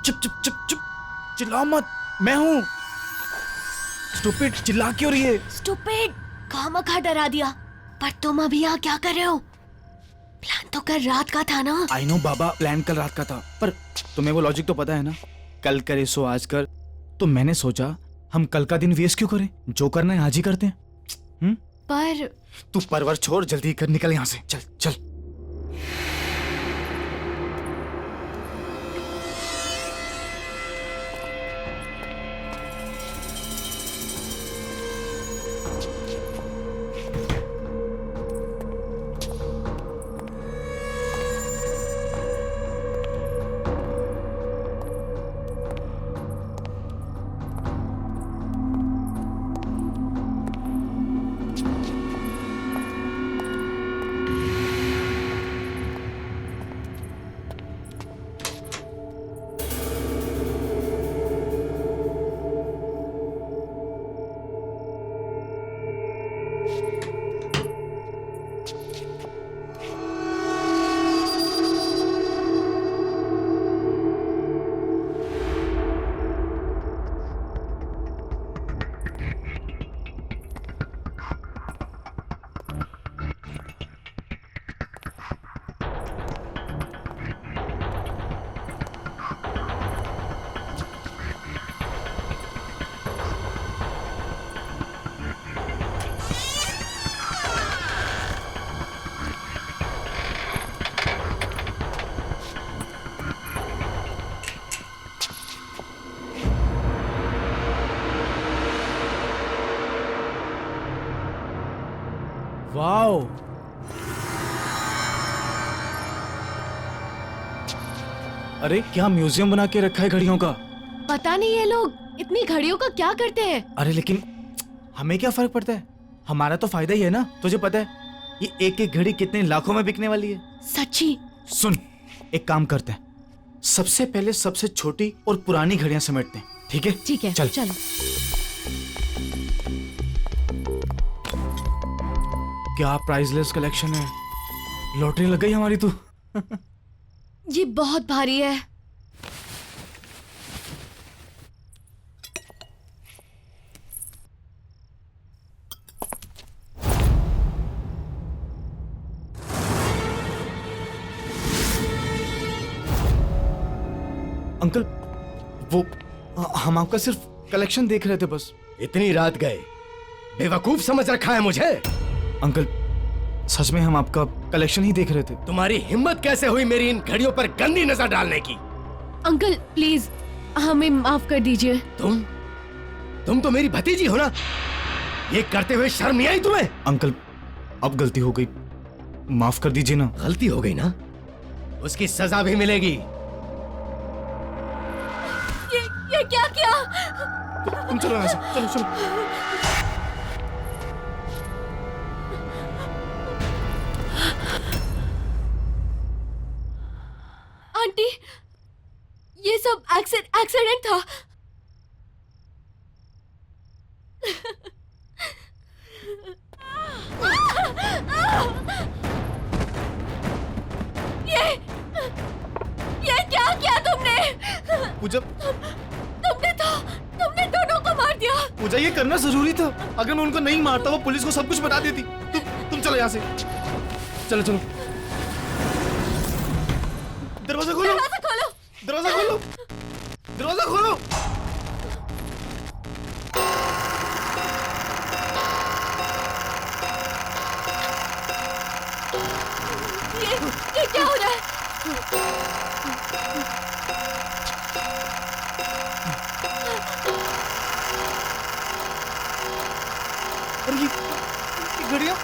चुप चुप चुप चुप, चिल्लाओ मत, मैं हूँ। स्टूपिड, चिल्ला क्यों रही है? स्टूपिड, खामखा डरा दिया। पर तुम अभी यहाँ क्या कर रहे हो? प्लान तो कल रात का था ना। आई नो बाबा, प्लान कल रात का था, पर तुम्हें वो लॉजिक तो पता है ना, कल करे सो आज कर। तो मैंने सोचा हम कल का दिन वेस्ट क्यों करें, जो करना है आज ही करते हैं। पर तू परवर छोड़, जल्दी कर, निकल यहाँ से, चल चल। वाओ, अरे क्या म्यूजियम बना के रखा है घड़ियों का। पता नहीं ये लोग इतनी घड़ियों का क्या करते हैं। अरे लेकिन हमें क्या फर्क पड़ता है, हमारा तो फायदा ही है ना। तुझे पता है ये एक एक घड़ी कितने लाखों में बिकने वाली है। सच्ची? सुन, एक काम करते हैं, सबसे पहले सबसे छोटी और पुरानी घड़ियां समेटते हैं, ठीक है? ठीक है, चल चलो। क्या प्राइसलेस कलेक्शन है, लॉटरी लग गई हमारी तो। ये बहुत भारी है। अंकल, वो हम आपका सिर्फ कलेक्शन देख रहे थे बस। इतनी रात गए, बेवकूफ समझ रखा है मुझे? अंकल सच में हम आपका कलेक्शन ही देख रहे थे। तुम्हारी हिम्मत कैसे हुई मेरी इन घड़ियों पर गंदी नजर डालने की? अंकल प्लीज हमें माफ कर दीजिए। तुम तो मेरी भतीजी हो ना, ये करते हुए शर्म नहीं आई तुम्हें? अंकल अब गलती हो गई, माफ कर दीजिए ना। गलती हो गई ना, उसकी सजा भी मिलेगी। ये क्या किया? तुम चलो यहाँ से, चलो चलो। आंटी, ये सब एक्सीडेंट था। ये क्या किया तुमने? पूजा, तुमने दोनों को मार दिया। पूजा ये करना जरूरी था, अगर मैं उनको नहीं मारता वो पुलिस को सब कुछ बता देती। तुम चलो यहाँ से, चलो चलो। दरवाजा खोलो, दरवाजा खोलो। दरवाजा खोलो, दरवाजा खोलो। ये क्या हो रहा है? अरे ये घड़ियां।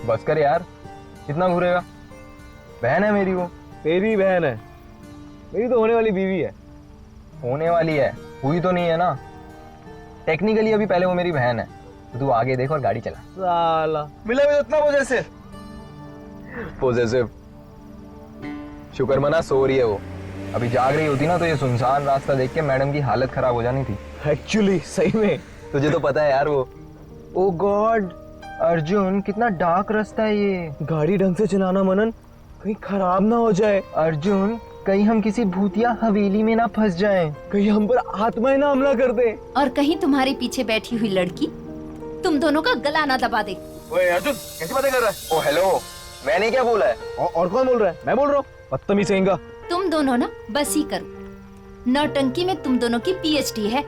बस कर यार, कितना घूरेगा। बहन है मेरी, वो तेरी बहन है, मेरी तो होने वाली बीवी है। होने वाली है, हुई तो नहीं है ना। टेक्निकली अभी पहले वो मेरी बहन है, तो तू आगे देख और गाड़ी चला। साला मिला भी उतना पॉजेसिव। शुक्र मना सो रही है वो, अभी जाग रही होती ना तो ये सुनसान रास्ता देख के मैडम की हालत खराब हो जानी थी। एक्चुअली सही में तुझे तो पता है यार वो। ओ गॉड अर्जुन, कितना डार्क रास्ता है ये। गाड़ी ढंग से चलाना मनन, कहीं खराब ना हो जाए। अर्जुन, कहीं हम किसी भूतिया हवेली में ना फंस जाएं। कहीं हम पर आत्माएं ना हमला कर दे। और कहीं तुम्हारे पीछे बैठी हुई लड़की तुम दोनों का गला ना दबा दे। ओए अर्जुन, कैसी बातें कर रहा है? ओ हेलो, मैंने क्या बोला है? और कौन बोल रहा है? मैं बोल रहा हूँ। बदतमीज कहेंगा। तुम दोनों ना बस ही करो, नौटंकी में तुम दोनों की पीएचडी है।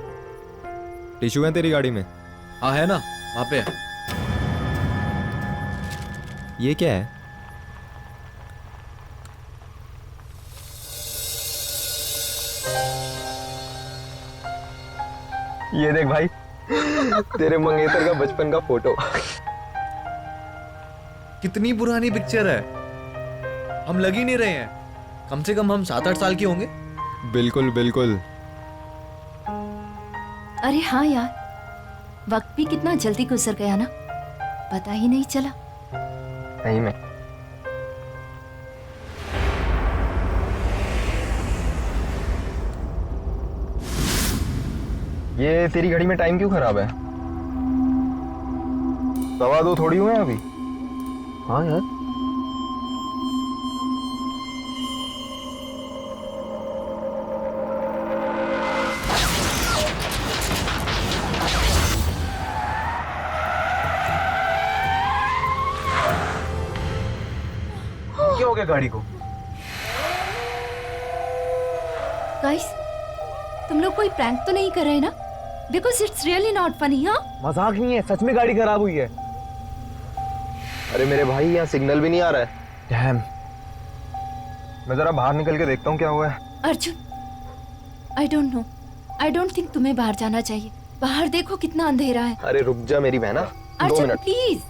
टिश्यू है तेरी गाड़ी में? हाँ है ना, वहाँ पे। ये क्या है? ये देख भाई, तेरे मंगेतर का बचपन का फोटो। कितनी पुरानी पिक्चर है, हम लग ही नहीं रहे हैं। कम से कम हम 7-8 साल के होंगे। बिल्कुल बिल्कुल। अरे हाँ यार, वक्त भी कितना जल्दी गुजर गया ना, पता ही नहीं चला। सही में। ये तेरी घड़ी में टाइम क्यों खराब है? 2:15 थोड़ी हुए हैं अभी। हाँ यार, क्या हो गया गाड़ी को? गाइस, तुम लोग कोई प्रैंक तो नहीं कर रहे ना? Because it's really not funny. हाँ, मजाक नहीं है, सच में गाड़ी खराब हुई है। अरे मेरे भाई, यहाँ सिग्नल भी नहीं आ रहा है। डैम। मैं जरा बाहर निकल के देखता हूँ क्या हुआ है। Arjun, I don't know, I don't think तुम्हें बाहर जाना चाहिए। बाहर देखो कितना अंधेरा है। अरे रुक जा मेरी बहना, 2 अर्जुन मिनट। प्लीज।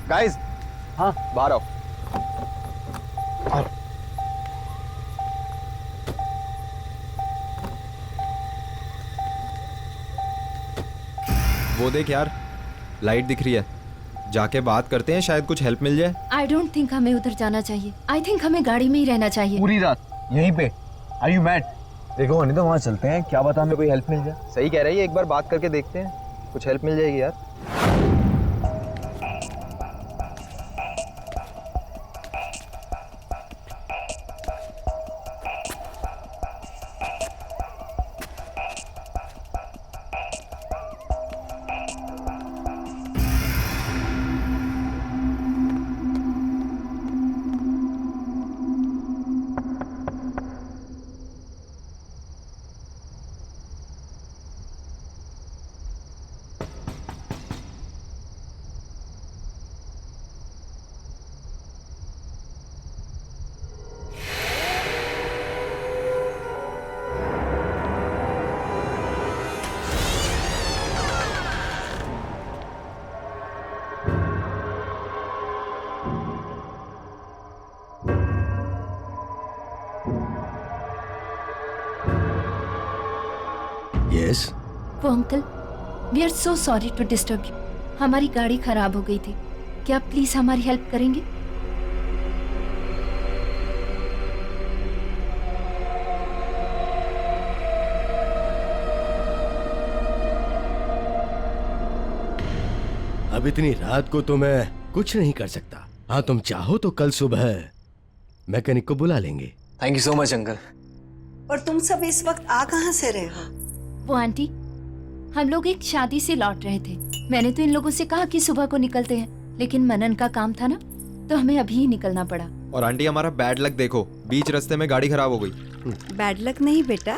गाइस, हाँ बाहर आओ। वो देख यार, लाइट दिख रही है। जाके बात करते हैं, शायद कुछ हेल्प मिल जाए। आई डोंट थिंक हमें उधर जाना चाहिए। आई थिंक हमें गाड़ी में ही रहना चाहिए। पूरी रात यहीं पे? Are you mad? देखो नहीं तो वहाँ चलते हैं, क्या पता हमें कोई हेल्प मिल जाए। सही कह रही है, एक बार बात करके देखते हैं, कुछ हेल्प मिल जाएगी यार। यस। वो uncle, we are so sorry to disturb you. हमारी गाड़ी खराब हो गई थी, क्या आप प्लीज हमारी हेल्प करेंगे? अब इतनी रात को तो मैं कुछ नहीं कर सकता। हाँ, तुम चाहो तो कल सुबह मैकेनिक को बुला लेंगे। Thank you so much uncle. और तुम सब इस वक्त आ कहाँ से रहे हो? वो आंटी, हम लोग एक शादी से लौट रहे थे। मैंने तो इन लोगों से कहा कि सुबह को निकलते हैं, लेकिन मनन का काम था ना, तो हमें अभी ही निकलना पड़ा। और आंटी हमारा बैड लक देखो, बीच रास्ते में गाड़ी खराब हो गई। बैड लक नहीं बेटा,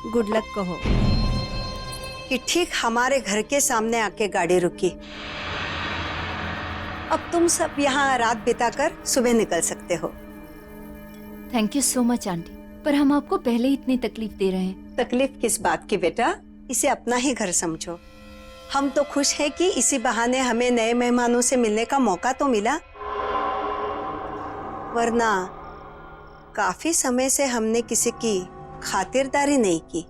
गुड लक कहो कि ठीक हमारे घर के सामने आके गाड़ी रुकी। अब तुम सब यहाँ रात बिताकर सुबह निकल सकते हो। Thank you so much aunty, पर हम आपको पहले ही इतनी तकलीफ दे रहे हैं। तकलीफ किस बात की बेटा, इसे अपना ही घर समझो। हम तो खुश हैं कि इसी बहाने हमें नए मेहमानों से मिलने का मौका तो मिला, वरना काफी समय से हमने किसी की खातिरदारी नहीं की।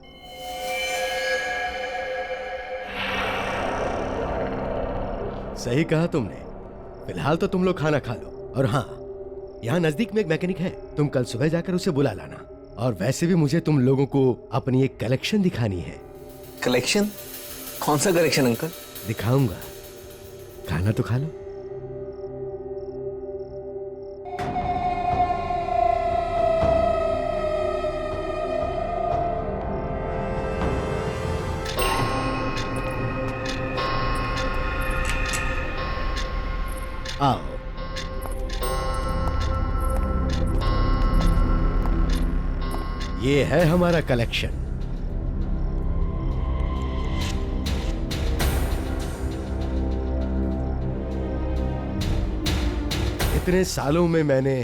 सही कहा तुमने। फिलहाल तो तुम लोग खाना खा लो। और हाँ, यहाँ नजदीक में एक मैकेनिक है, तुम कल सुबह जाकर उसे बुला लाना। और वैसे भी मुझे तुम लोगों को अपनी एक कलेक्शन दिखानी है। कलेक्शन? कौन सा कलेक्शन अंकल? दिखाऊंगा, खाना तो खा लो। आओ। ये है हमारा कलेक्शन। इतने सालों में मैंने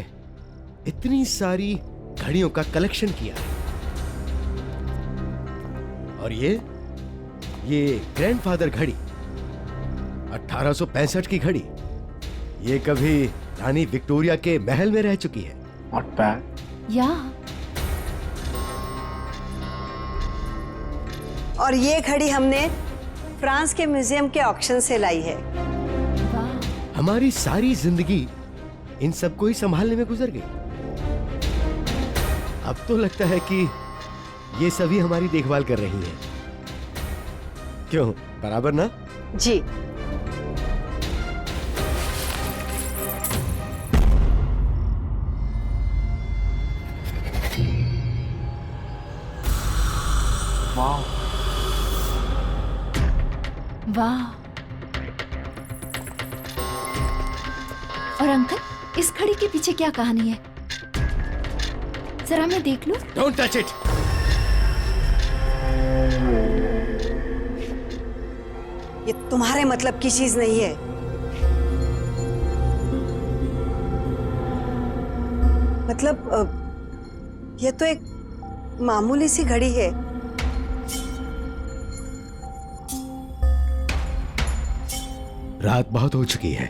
इतनी सारी घड़ियों का कलेक्शन किया है। और ये ग्रैंडफादर घड़ी, 1865 की घड़ी, ये कभी रानी विक्टोरिया के महल में रह चुकी है। Not bad. या और ये घड़ी हमने फ्रांस के म्यूजियम के ऑक्शन से लाई है। वाह, हमारी सारी जिंदगी इन सबको ही संभालने में गुजर गई। अब तो लगता है कि ये सभी हमारी देखभाल कर रही हैं। क्यों, बराबर ना? जी। वाह। और अंकल, इस घड़ी के पीछे क्या कहानी है? जरा मैं देख लूं। Don't touch it. ये तुम्हारे मतलब की चीज नहीं है। मतलब ये तो एक मामूली सी घड़ी है। रात बहुत हो चुकी है,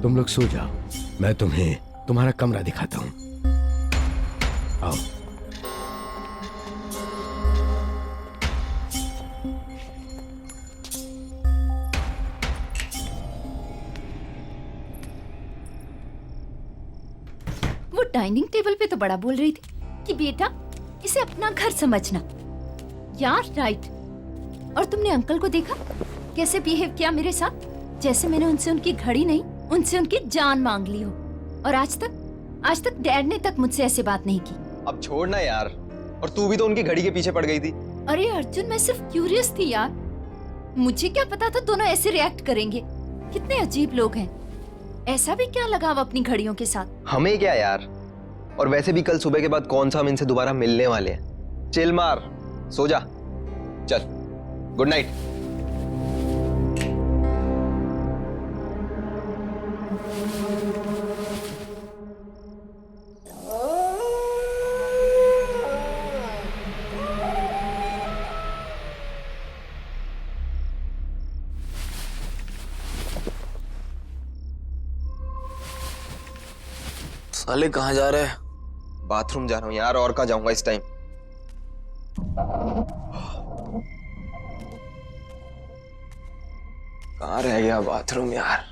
तुम लोग सो जाओ। मैं तुम्हें तुम्हारा कमरा दिखाता हूं। आओ। वो डाइनिंग टेबल पे तो बड़ा बोल रही थी कि बेटा इसे अपना घर समझना। यार राइट। और तुमने अंकल को देखा कैसे बिहेव किया मेरे साथ, जैसे मैंने उनसे उनकी घड़ी नहीं, उनसे उनकी जान मांग ली हो। और आज तक डैड ने तक मुझसे ऐसे बात नहीं की। अब छोड़ना यार, और तू भी तो उनकी घड़ी के पीछे पड़ गई थी। अरे अर्जुन, मैं सिर्फ क्यूरियस थी यार, मुझे क्या पता था दोनों ऐसे रिएक्ट करेंगे। कितने अजीब लोग हैं। ऐसा भी क्या लगाव अपनी घड़ियों के साथ? हमें क्या यार, और वैसे भी कल सुबह के बाद कौन सा हम इनसे दोबारा मिलने वाले हैं। चिल मार, सो जा, चल, गुड नाइट। साले कहाँ जा रहे हैं? बाथरूम जा रहा हूँ यार, और कहाँ जाऊंगा इस टाइम। कहाँ रह गया बाथरूम यार?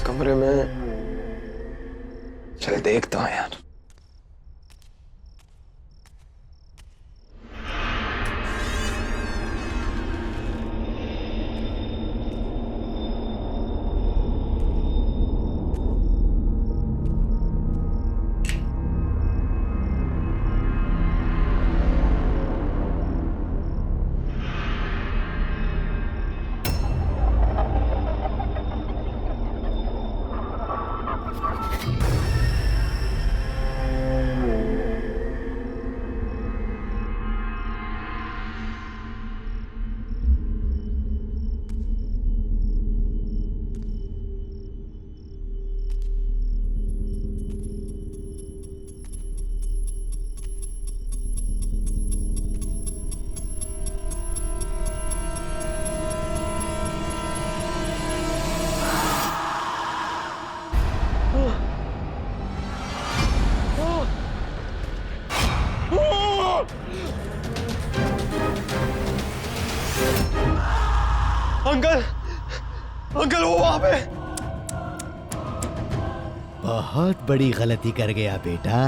कमरे में चल देखता हूँ यार। अंकल, अंकल वो वहां पे। बहुत बड़ी गलती कर गया बेटा।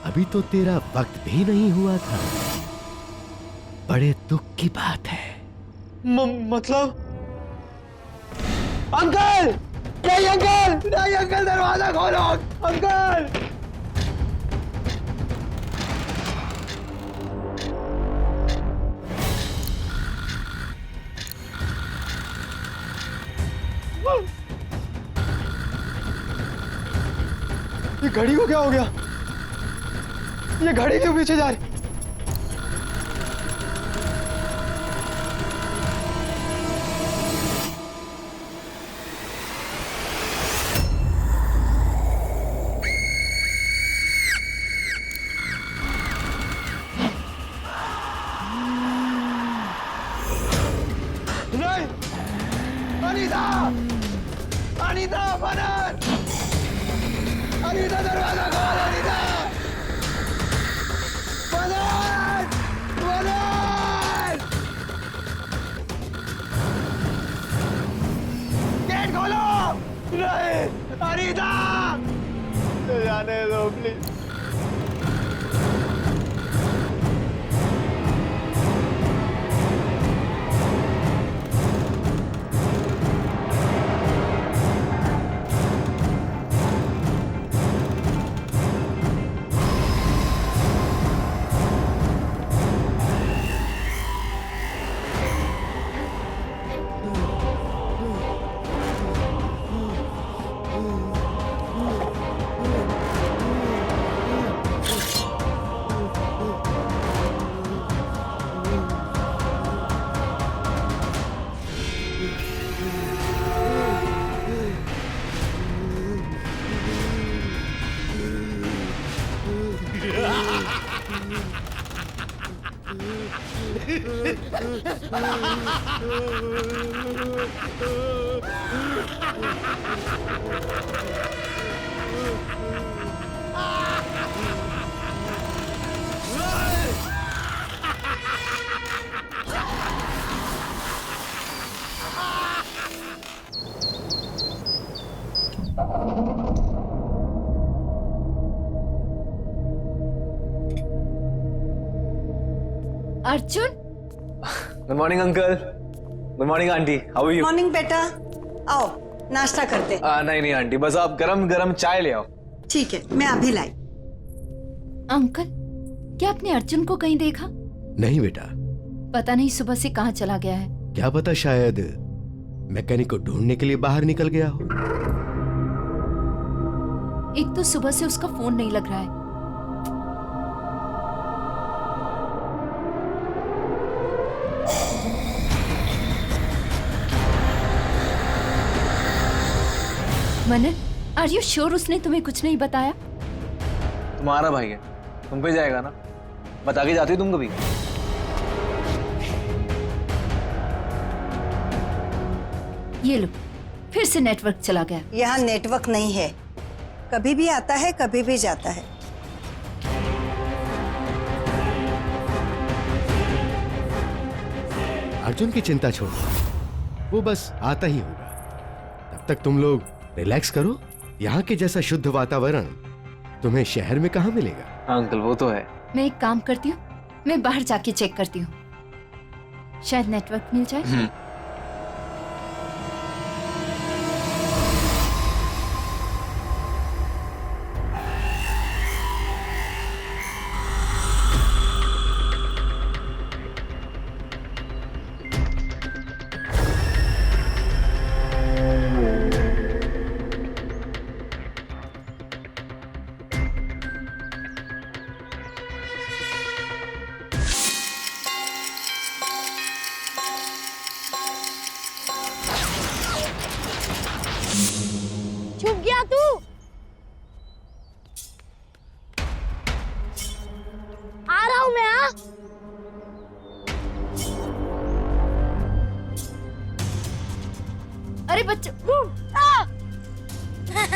अभी तो तेरा वक्त भी नहीं हुआ था। बड़े दुख की बात है। मतलब अंकल, नहीं अंकल, नहीं अंकल, दरवाजा खोलो अंकल। ये घड़ी को क्या हो गया? ये घड़ी क्यों पीछे जा रही? नहीं, अनीता, अनीता, मदद! अनीता, दरवाजा खोल, अनीता! मदद! मदद! गेट खोलो! नहीं, अनीता! जाने दो please. Arjun, good morning uncle. Good morning aunty, how are you? Morning बेटा, आओ नाश्ता करते। नहीं नहीं आंटी, बस आप गरम गरम चाय ले आओ। ठीक है, मैं अभी लाई। अंकल, क्या आपने अर्जुन को कहीं देखा? नहीं बेटा। पता नहीं सुबह से कहाँ चला गया है। क्या पता, शायद मैकेनिक को ढूंढने के लिए बाहर निकल गया हो। एक तो सुबह से उसका फोन नहीं लग रहा है। मनन, आर यू श्योर उसने तुम्हें कुछ नहीं बताया? तुम्हारा भाई है, तुम पे जाएगा ना। बता के जाती हो तुम कभी? ये लो, फिर से नेटवर्क चला गया। यहाँ नेटवर्क नहीं है, कभी भी आता है कभी भी जाता है। अर्जुन की चिंता छोड़ो, वो बस आता ही होगा। तब तक तुम लोग रिलैक्स करो। यहाँ के जैसा शुद्ध वातावरण तुम्हें शहर में कहाँ मिलेगा। हाँ अंकल वो तो है। मैं एक काम करती हूँ, मैं बाहर जाके चेक करती हूँ, शायद नेटवर्क मिल जाए। छुप गया तू। आ रहा हूं मैं। हाँ अरे बच्चों,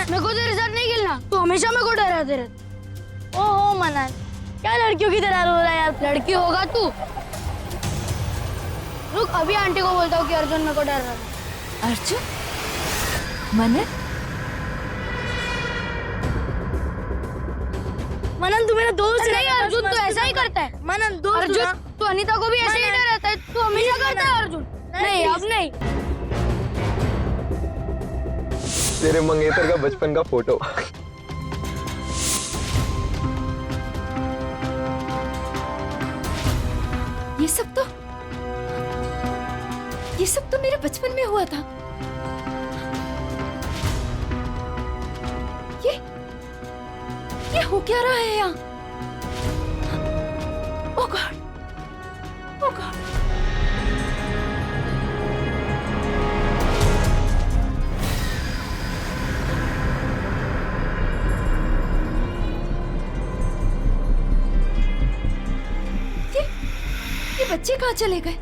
मेरे को तेरे साथ नहीं खेलना, तू हमेशा मेरे को डराते रहता। ओहो मनन, क्या लड़कियों की तरह रो रहा है यार। लड़की होगा तू। रुक, अभी आंटी को बोलता हूँ कि अर्जुन मेरे को डर रहा है। अर्जुन, मनन, मनन तू मेरा दोस्त नहीं। अर्जुन तो ऐसा ही करता है। मनन दोस्त अर्जुन, तू अनीता को भी ऐसे ही डराता है। तू हमेशा करता है अर्जुन। नहीं अब नहीं। तेरे मंगेतर का बचपन का फोटो। ये सब तो मेरे बचपन में हुआ था। ये हो क्या रहा है यहाँ? ओह गॉड, ओह गॉड। ये बच्चे कहाँ चले गए?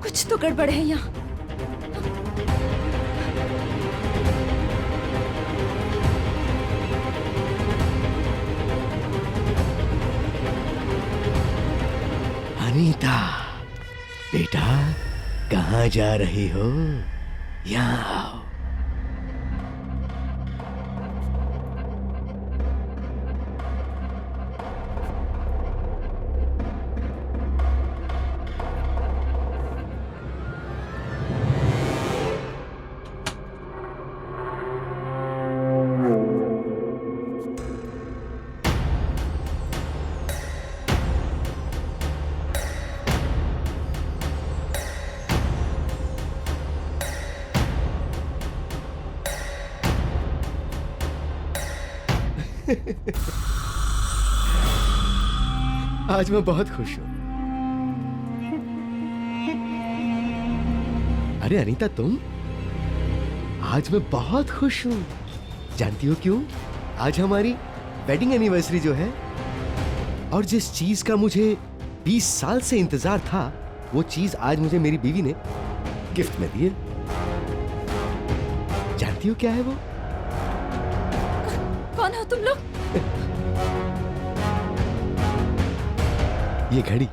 कुछ तो गड़बड़ है यहाँ। अनीता, बेटा कहाँ जा रही हो? यहाँ आओ। आज मैं बहुत खुश हूं। अरे अनीता, तुम? आज मैं बहुत खुश हूं। जानती हो क्यों? आज हमारी वेडिंग एनिवर्सरी जो है, और जिस चीज का मुझे 20 साल से इंतजार था, वो चीज आज मुझे मेरी बीवी ने गिफ्ट में दी है। जानती हो क्या है वो? कौन हो तुम लोग? ये घड़ी,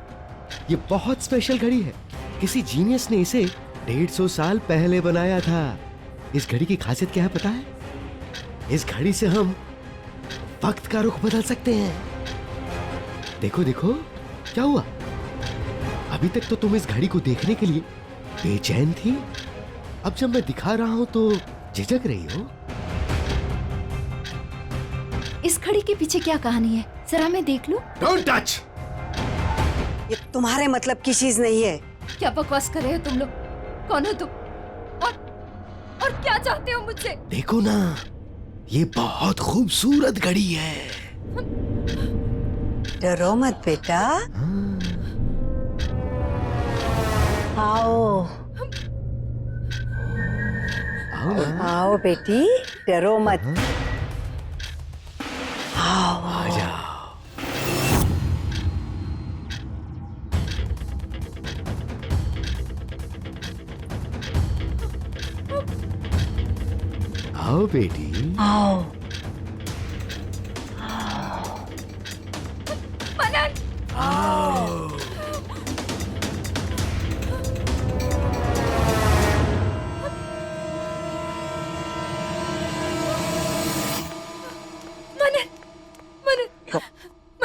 ये बहुत स्पेशल घड़ी है। किसी जीनियस ने इसे 150 साल पहले बनाया था। इस घड़ी की खासियत क्या है पता है? इस घड़ी से हम वक्त का रुख बदल सकते हैं। देखो देखो, क्या हुआ? अभी तक तो तुम इस घड़ी को देखने के लिए बेचैन थी। अब जब मैं दिखा रहा हूं तो झिझक रही हो। इस घड़ी के पीछे क्या कहानी है? जरा मैं देख लूं। Don't touch! ये तुम्हारे मतलब की चीज नहीं है। क्या बकवास कर रहे हो तुम लोग? कौन हो तुम? और क्या चाहते हो मुझसे? देखो ना, ये बहुत खूबसूरत घड़ी है। डरो मत बेटा। आओ आओ ना। आओ बेटी, डरो मत। आओ। आ जाओ। आओ बेटी। आओ। मनन! आओ।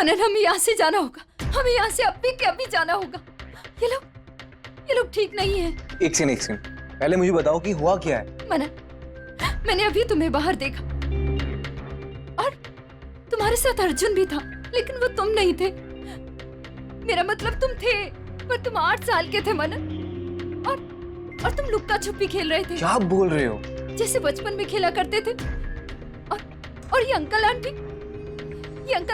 मनन, हमें यहाँ से जाना होगा, हमें यहाँ से अभी के अभी जाना होगा। ये लोग ठीक नहीं है। एक सेकंड, पहले मुझे बताओ कि हुआ क्या है। मनन, मैंने अभी तुम्हें बाहर देखा और तुम्हारे साथ अर्जुन भी था, लेकिन वो तुम नहीं थे। मेरा मतलब तुम थे, पर तुम 8 साल के थे मनन, और तुम लुक्का छुपी खेल रहे थे। क्या बोल रहे हो? जैसे बचपन में खेला करते थे। और ये अंकल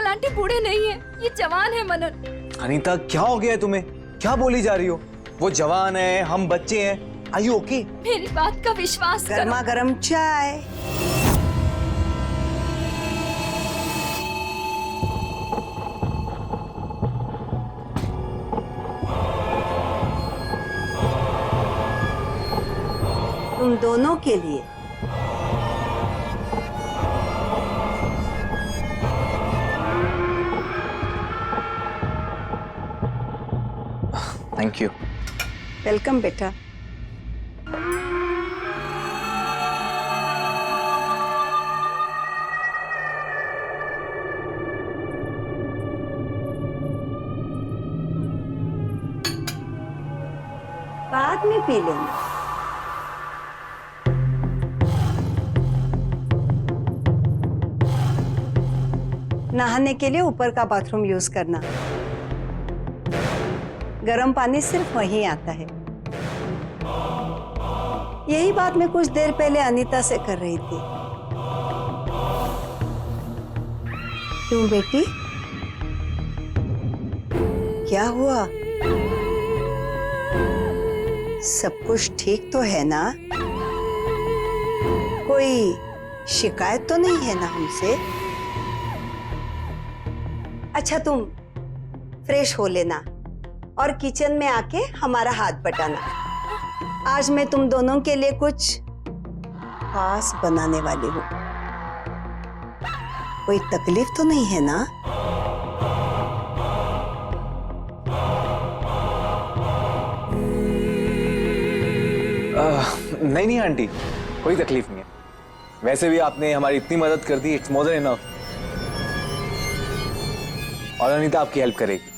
आंटी बूढ़े नहीं है, ये जवान है मनन। अनीता, क्या हो गया है तुम्हें? क्या बोली जा रही हो? वो जवान है, हम बच्चे हैं। Are you okay? मेरी बात का विश्वास करो। गर्मा गर्म चाय। तुम दोनों के लिए। Thank you. वेलकम बेटा। बाद में पी लेना। नहाने के लिए ऊपर का बाथरूम यूज करना। गर्म पानी सिर्फ वहीं आता है। यही बात मैं कुछ देर पहले अनीता से कर रही थी। क्यों बेटी, क्या हुआ? सब कुछ ठीक तो है ना? कोई शिकायत तो नहीं है ना हमसे? अच्छा, तुम फ्रेश हो लेना और किचन में आके हमारा हाथ बटाना। आज मैं तुम दोनों के लिए कुछ खास बनाने वाली हूँ। कोई तकलीफ तो नहीं है ना? नहीं आंटी, कोई तकलीफ नहीं है। वैसे भी आपने हमारी इतनी मदद कर दी, इट्स मोर देन इनफ। और अनीता आपकी हेल्प करेगी।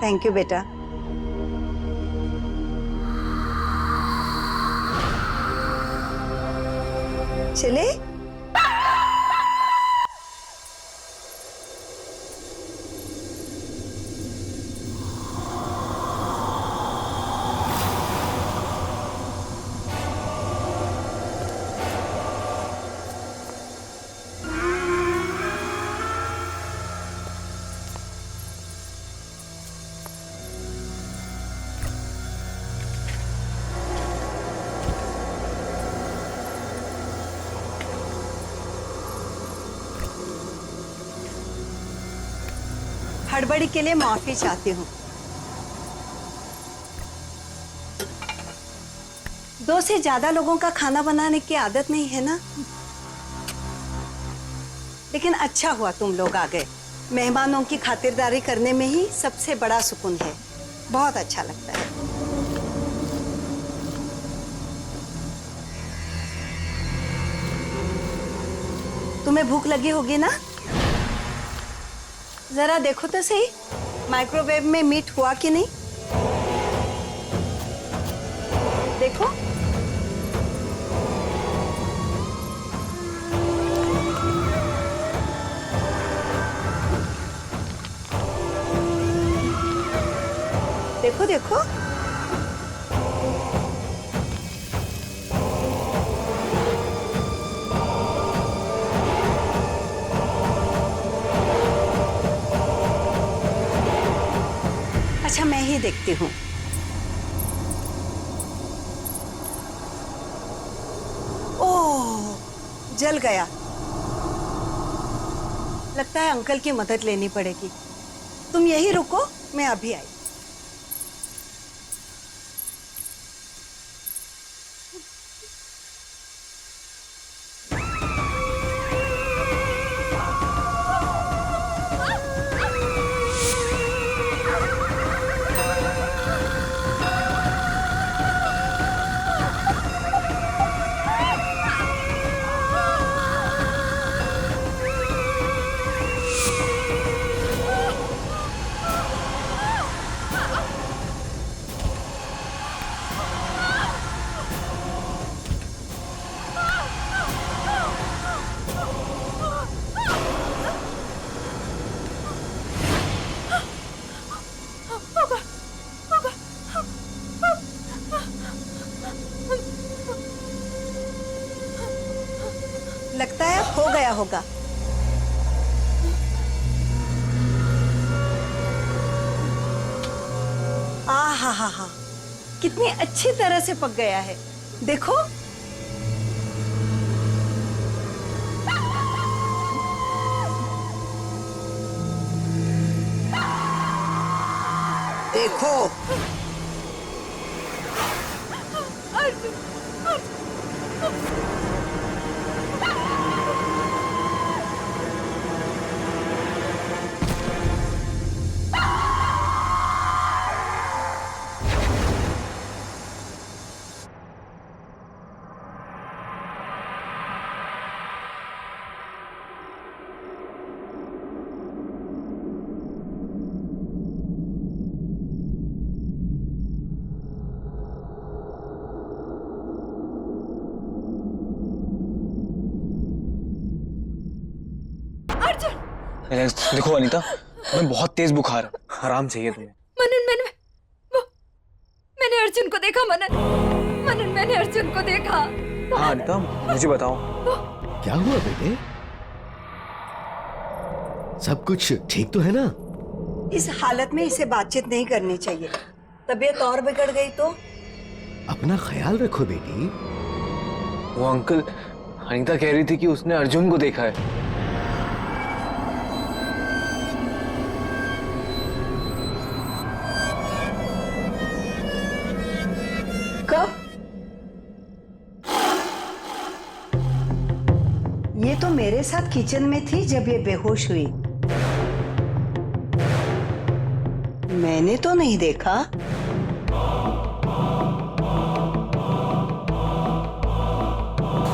थैंक यू बेटा। चले? हड़बड़ी के लिए माफी चाहती हूँ। 2 से ज्यादा लोगों का खाना बनाने की आदत नहीं है ना? लेकिन अच्छा हुआ तुम लोग आ गए। मेहमानों की खातिरदारी करने में ही सबसे बड़ा सुकून है। बहुत अच्छा लगता है। तुम्हें भूख लगी होगी ना? जरा देखो तो सही, माइक्रोवेव में मीट हुआ कि नहीं। देखो। देखो देखो। अच्छा, मैं ही देखती हूँ। ओह, जल गया। लगता है अंकल की मदद लेनी पड़ेगी। तुम यही रुको, मैं अभी आई। होगा। हा, कितनी अच्छी तरह से पक गया है, देखो। देखो देखो अनीता, मैं बहुत तेज बुखार है, आराम चाहिए तुम्हें। मैंने अर्जुन को देखा। मनन मैंने अर्जुन को देखा। हाँ अनीता, मुझे बताओ क्या हुआ बेटे? सब कुछ ठीक तो है ना? इस हालत में इसे बातचीत नहीं करनी चाहिए, तबीयत और बिगड़ गई तो। अपना ख्याल रखो बेटी। वो अंकल, अनीता कह रही थी कि उसने अर्जुन को देखा है। कब? ये तो मेरे साथ किचन में थी जब ये बेहोश हुई। मैंने तो नहीं देखा।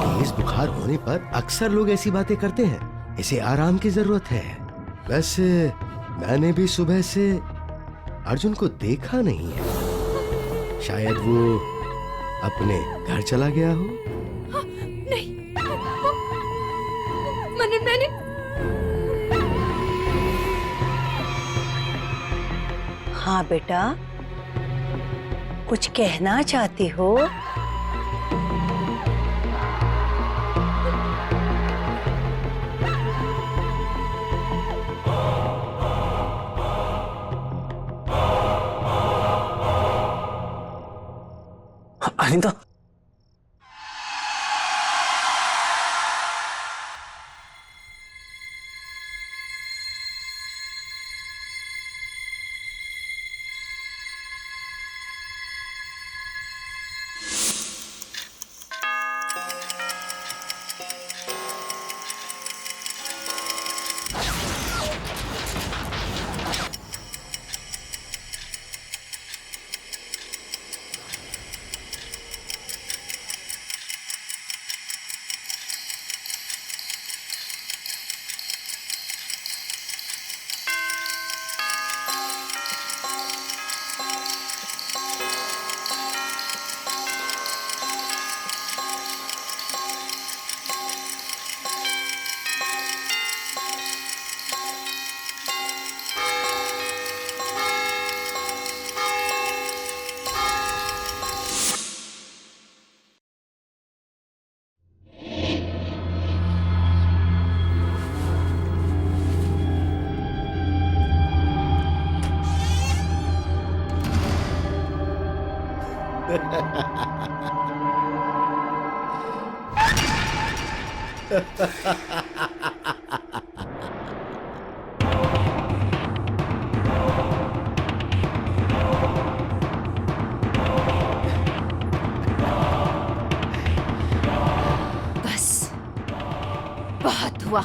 तेज बुखार होने पर अक्सर लोग ऐसी बातें करते हैं। इसे आराम की जरूरत है। वैसे मैंने भी सुबह से अर्जुन को देखा नहीं है। शायद वो अपने घर चला गया हो। नहीं, मैंने हाँ बेटा, कुछ कहना चाहती हो? अनीता, बस बहुत हुआ।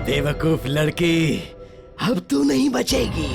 बेवकूफ लड़की, अब तू नहीं बचेगी।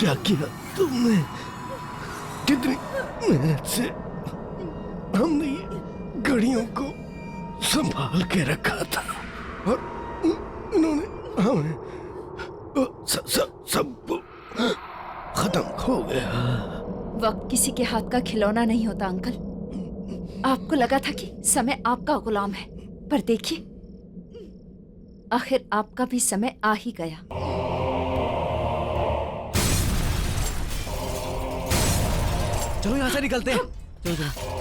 क्या किया तुमने? कितनी मेहनत से हमने ये घड़ियों को संभाल के रखा था और इन्होंने हमें सब खत्म हो गया। वक्त किसी के हाथ का खिलौना नहीं होता अंकल। आपको लगा था कि समय आपका गुलाम है, पर देखिए आखिर आपका भी समय आ ही गया। चलो यहाँ से निकलते हैं। चलो चलो।